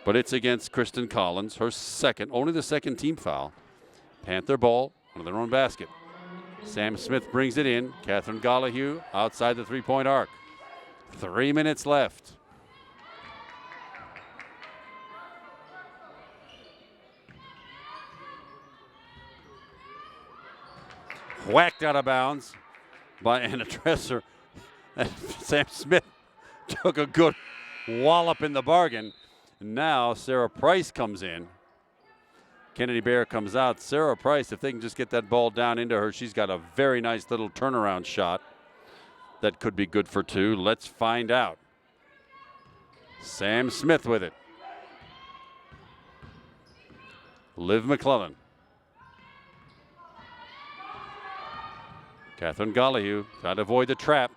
But it's against Kristen Collins, her second, only the second team foul. Panther ball on their own basket. Sam Smith brings it in. Catherine Gollihue outside the three-point arc. 3 minutes left. Whacked out of bounds by Anna Tresser. Sam Smith took a good wallop in the bargain. Now Sarah Price comes in. Kennedy Bayer comes out. Sarah Price, if they can just get that ball down into her, she's got a very nice little turnaround shot that could be good for two. Let's find out. Sam Smith with it. Liv McClellan. Catherine Gollihue trying to avoid the trap.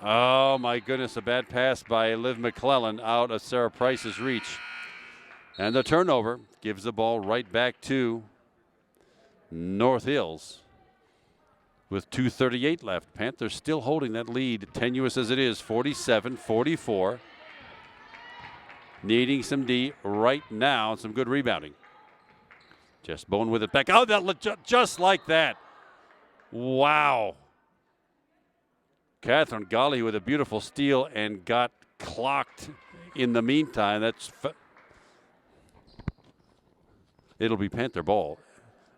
Oh my goodness, a bad pass by Liv McClellan out of Sarah Price's reach. And the turnover gives the ball right back to North Hills with 2:38 left. Panthers still holding that lead, tenuous as it is, 47-44. Needing some D right now and some good rebounding. Jess Bowen with it back. Oh, that just like that. Wow. Catherine Golly with a beautiful steal and got clocked in the meantime. It'll be Panther ball.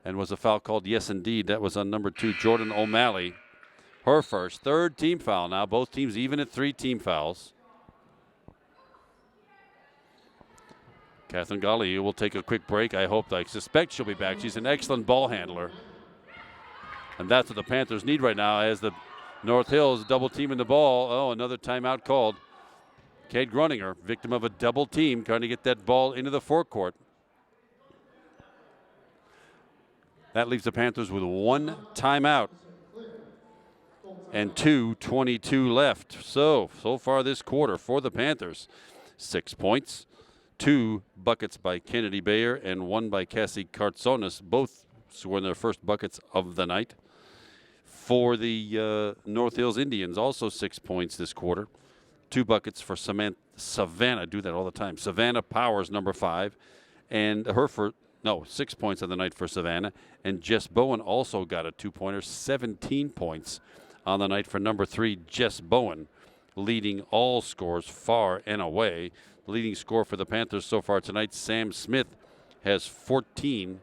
And was a foul called? Yes, indeed. That was on number 2, Jordan O'Malley. Her first, third team foul now. Both teams even at 3 team fouls. Catherine Golly will take a quick break. I suspect she'll be back. She's an excellent ball handler. And that's what the Panthers need right now as the North Hills double teaming the ball. Oh, another timeout called. Kate Groninger, victim of a double team, trying to get that ball into the forecourt. That leaves the Panthers with 1 timeout and 2:22 left. So far this quarter for the Panthers, 6 points. 2 buckets by Kennedy Bayer and 1 by Cassie Kartsonis, both scoring their first buckets of the night. For the North Hills Indians, also 6 points this quarter. 2 buckets for Savannah, do that all the time. Savannah Powers, number 5, and 6 points of the night for Savannah. And Jess Bowen also got a 2-pointer, 17 points on the night for number 3, Jess Bowen, leading all scores far and away. The leading scorer for the Panthers so far tonight, Sam Smith, has 14.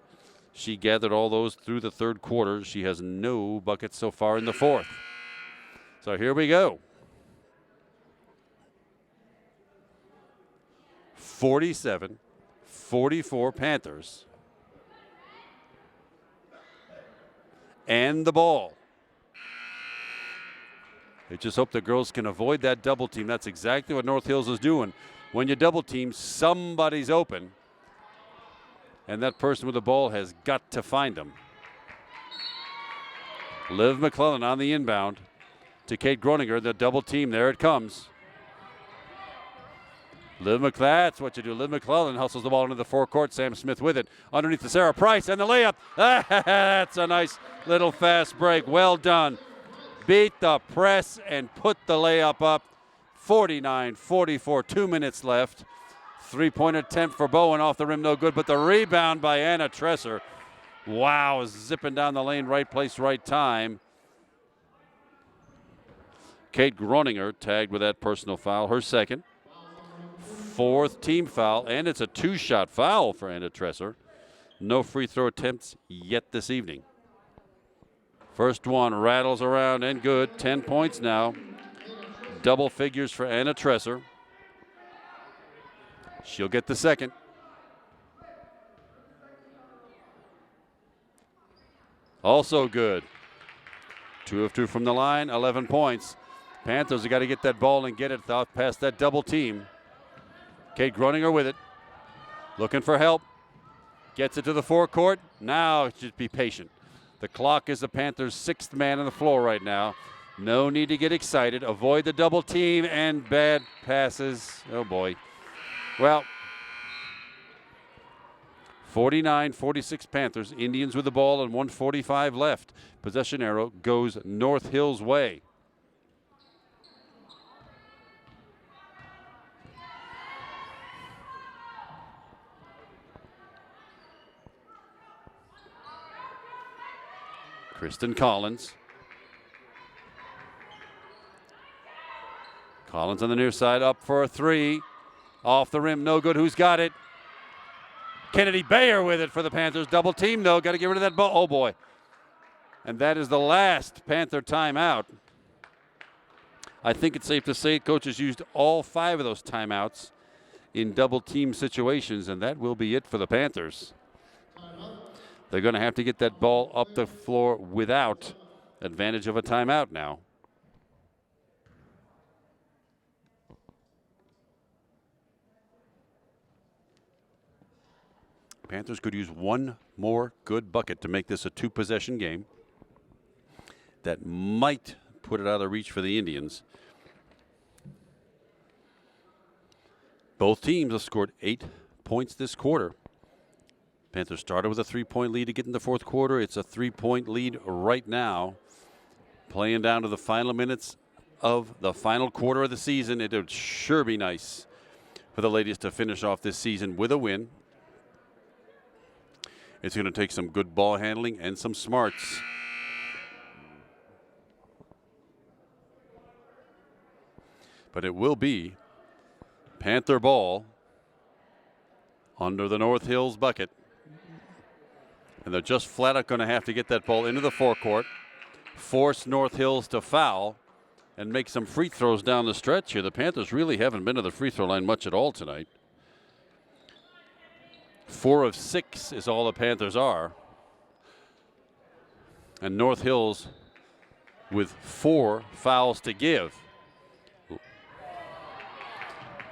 She gathered all those through the third quarter. She has no buckets so far in the fourth. So here we go. 47-44 Panthers. And the ball. They just hope the girls can avoid that double team. That's exactly what North Hills is doing. When you double team, somebody's open. And that person with the ball has got to find them. Liv McClellan on the inbound to Kate Groninger. The double team, there it comes. That's what you do. Liv McClellan hustles the ball into the forecourt. Sam Smith with it. Underneath to Sarah Price and the layup. That's a nice little fast break. Well done. Beat the press and put the layup up. 49-44, 2 minutes left. 3-point attempt for Bowen off the rim, no good, but the rebound by Anna Tresser. Wow, zipping down the lane, right place, right time. Kate Groninger tagged with that personal foul, her second. 4th team foul, and it's a 2-shot foul for Anna Tresser. No free throw attempts yet this evening. First one rattles around and good. 10 points now. Double figures for Anna Tresser. She'll get the second. Also good. 2 of 2 from the line, 11 points. Panthers have got to get that ball and get it out past that double team. Kate Groninger with it. Looking for help. Gets it to the forecourt. Now just be patient. The clock is the Panthers' 6th man on the floor right now. No need to get excited. Avoid the double team and bad passes. Oh, boy. Well, 49-46 Panthers. Indians with the ball and 1:45 left. Possession arrow goes North Hills' way. Kristen Collins. Collins on the near side, up for a three. Off the rim, no good. Who's got it? Kennedy Bayer with it for the Panthers. Double team, though. Got to get rid of that ball. Oh, boy. And that is the last Panther timeout. I think it's safe to say coaches used all 5 of those timeouts in double team situations, and that will be it for the Panthers. They're going to have to get that ball up the floor without advantage of a timeout now. Panthers could use one more good bucket to make this a 2-possession game. That might put it out of the reach for the Indians. Both teams have scored 8 points this quarter. Panthers started with a 3-point lead to get in the fourth quarter. It's a 3-point lead right now. Playing down to the final minutes of the final quarter of the season. It would sure be nice for the ladies to finish off this season with a win. It's going to take some good ball handling and some smarts. But it will be Panther ball under the North Hills bucket. And they're just flat out going to have to get that ball into the forecourt, force North Hills to foul, and make some free throws down the stretch here. The Panthers really haven't been to the free throw line much at all tonight. 4 of 6 is all the Panthers are. And North Hills with 4 fouls to give.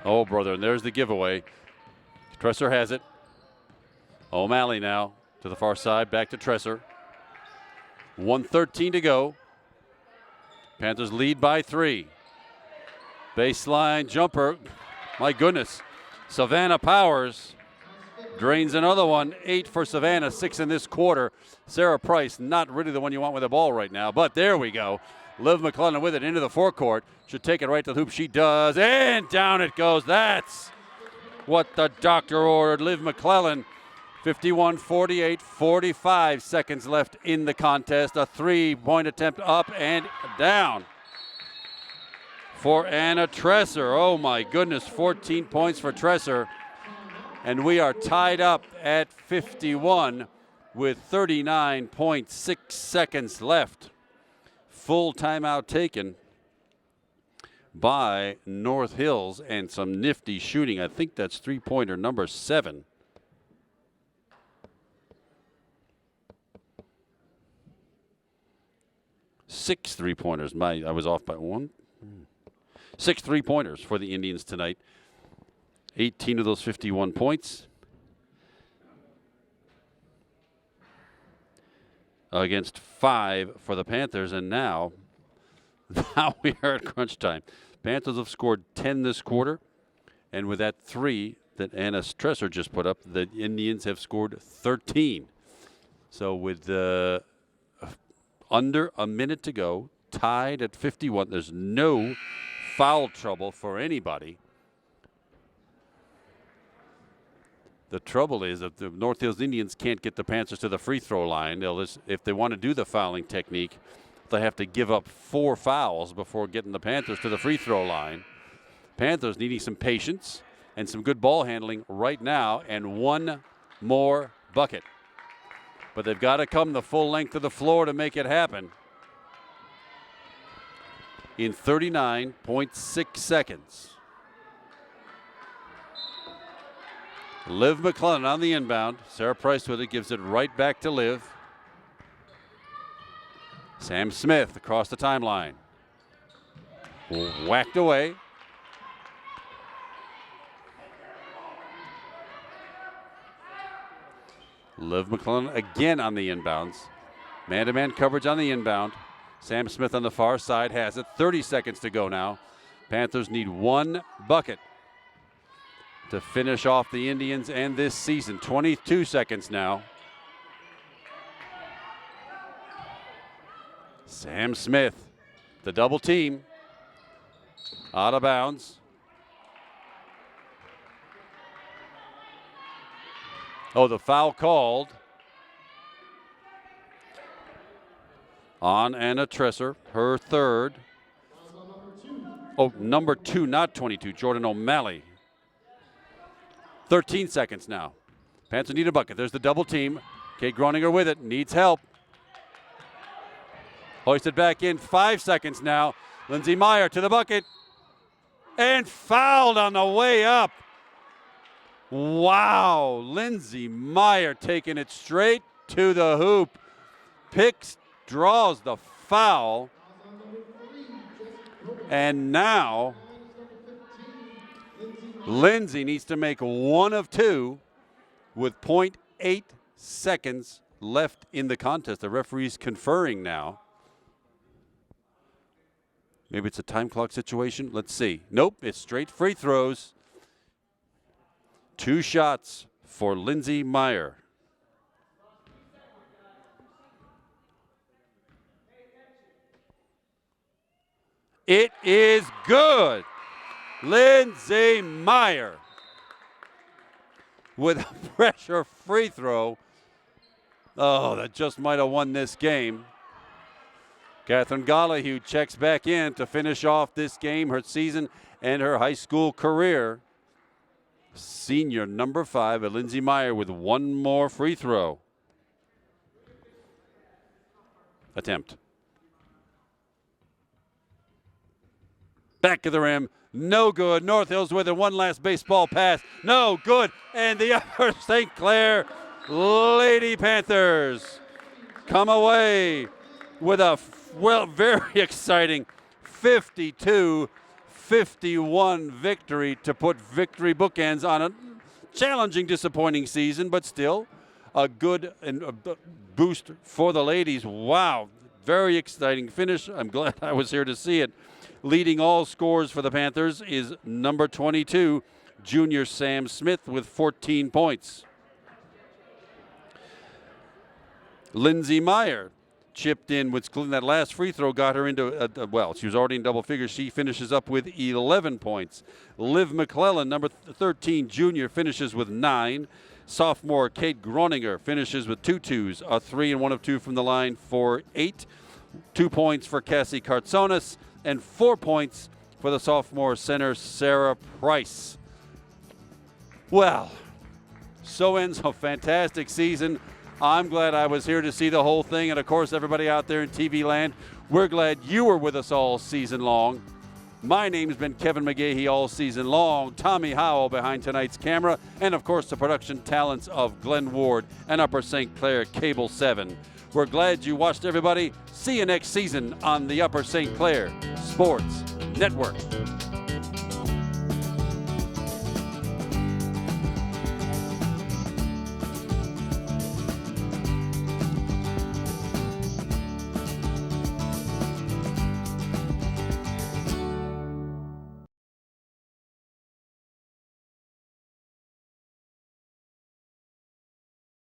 Oh, brother, and there's the giveaway. Tresser has it. O'Malley now to the far side, back to Tresser. 1:13 to go. Panthers lead by 3. Baseline jumper. My goodness. Savannah Powers drains another one. 8 for Savannah, 6 in this quarter. Sarah Price, not really the one you want with the ball right now, but there we go. Liv McClellan with it into the forecourt. Should take it right to the hoop. She does, and down it goes. That's what the doctor ordered. Liv McClellan, 51-48, 45 seconds left in the contest. A 3-point attempt up and down for Anna Tresser. Oh my goodness, 14 points for Tresser. And we are tied up at 51 with 39.6 seconds left. Full timeout taken by North Hills and some nifty shooting. I think that's 3-pointer number 7. Six 3-pointers. I was off by 1. 6 3-pointers for the Indians tonight. 18 of those 51 points against 5 for the Panthers. And now we are at crunch time. Panthers have scored 10 this quarter. And with that 3 that Anna Tresser just put up, the Indians have scored 13. So with under a minute to go, tied at 51, there's no foul trouble for anybody. The trouble is that the North Hills Indians can't get the Panthers to the free throw line. If they want to do the fouling technique, they have to give up 4 fouls before getting the Panthers to the free throw line. Panthers needing some patience and some good ball handling right now and one more bucket. But they've got to come the full length of the floor to make it happen in 39.6 seconds. Liv McClellan on the inbound. Sarah Price with it, gives it right back to Liv. Sam Smith across the timeline. Whacked away. Liv McClellan again on the inbounds. Man-to-man coverage on the inbound. Sam Smith on the far side has it. 30 seconds to go now. Panthers need one bucket to finish off the Indians and this season. 22 seconds now. Sam Smith, the double team. Out of bounds. Oh, the foul called on Anna Tresser, her third. Oh, number 2, not 22, Jordan O'Malley. 13 seconds now. Panthers need a bucket. There's the double team. Kate Groninger with it, needs help. Hoisted back in, 5 seconds now. Lindsey Meyer to the bucket. And fouled on the way up. Wow, Lindsey Meyer taking it straight to the hoop. Picks, draws the foul. And now Lindsey needs to make one of two with 0.8 seconds left in the contest. The referee's conferring now. Maybe it's a time clock situation. Let's see. Nope, it's straight free throws. 2 shots for Lindsey Meyer. It is good. Lindsey Meyer with a pressure free throw. Oh, that just might have won this game. Catherine Gollihue checks back in to finish off this game, her season, and her high school career. Senior number 5, Lindsey Meyer, with one more free throw attempt. Back of the rim, no good. North Hills with it, one last baseball pass, no good. And the Upper St. Clair Lady Panthers come away with a very exciting 52-51 victory to put victory bookends on a challenging, disappointing season, but still a good boost for the ladies. Wow, very exciting finish. I'm glad I was here to see it. Leading all scores for the Panthers is number 22, junior Sam Smith, with 14 points. Lindsey Meyer chipped in with that last free throw, got her into, she was already in double figures. She finishes up with 11 points. Liv McClellan, number 13, junior, finishes with 9. Sophomore Kate Groninger finishes with 2 twos, a 3 and 1 of 2 from the line for 8. 2 points for Cassie Kartsonis, and 4 points for the sophomore center, Sarah Price. Well, so ends a fantastic season. I'm glad I was here to see the whole thing. And, of course, everybody out there in TV land, we're glad you were with us all season long. My name's been Kevin McGahey all season long. Tommy Howell behind tonight's camera. And, of course, the production talents of Glenn Ward and Upper St. Clair Cable 7. We're glad you watched, everybody. See you next season on the Upper St. Clair Sports Network.